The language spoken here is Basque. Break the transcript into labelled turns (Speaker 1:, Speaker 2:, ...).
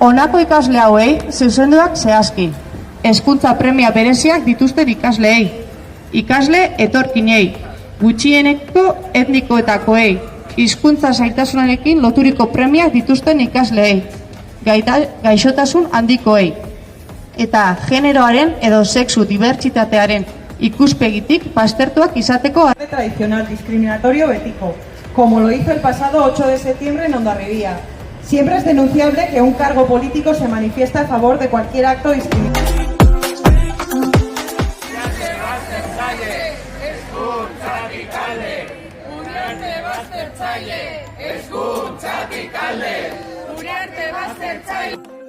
Speaker 1: Honako ikasle hauei zuzenduak zehazki. Hezkuntza premia bereziak dituzten ikasleei, ikasle etorkinei, gutxieneko etnikoetakoei, hizkuntza zailtasunarekin loturiko premiak dituzten ikasleei, gaixotasun handikoei, eta generoaren edo sexu dibertsitatearen ikuspegitik baztertuak izateko
Speaker 2: tradicional discriminatorio betiko, como lo hizo el pasado 8 de septiembre en Hondarribia. Siempre es denunciable que un cargo político se manifiesta a favor de cualquier acto discriminatorio.
Speaker 3: Uriarte baztertzaile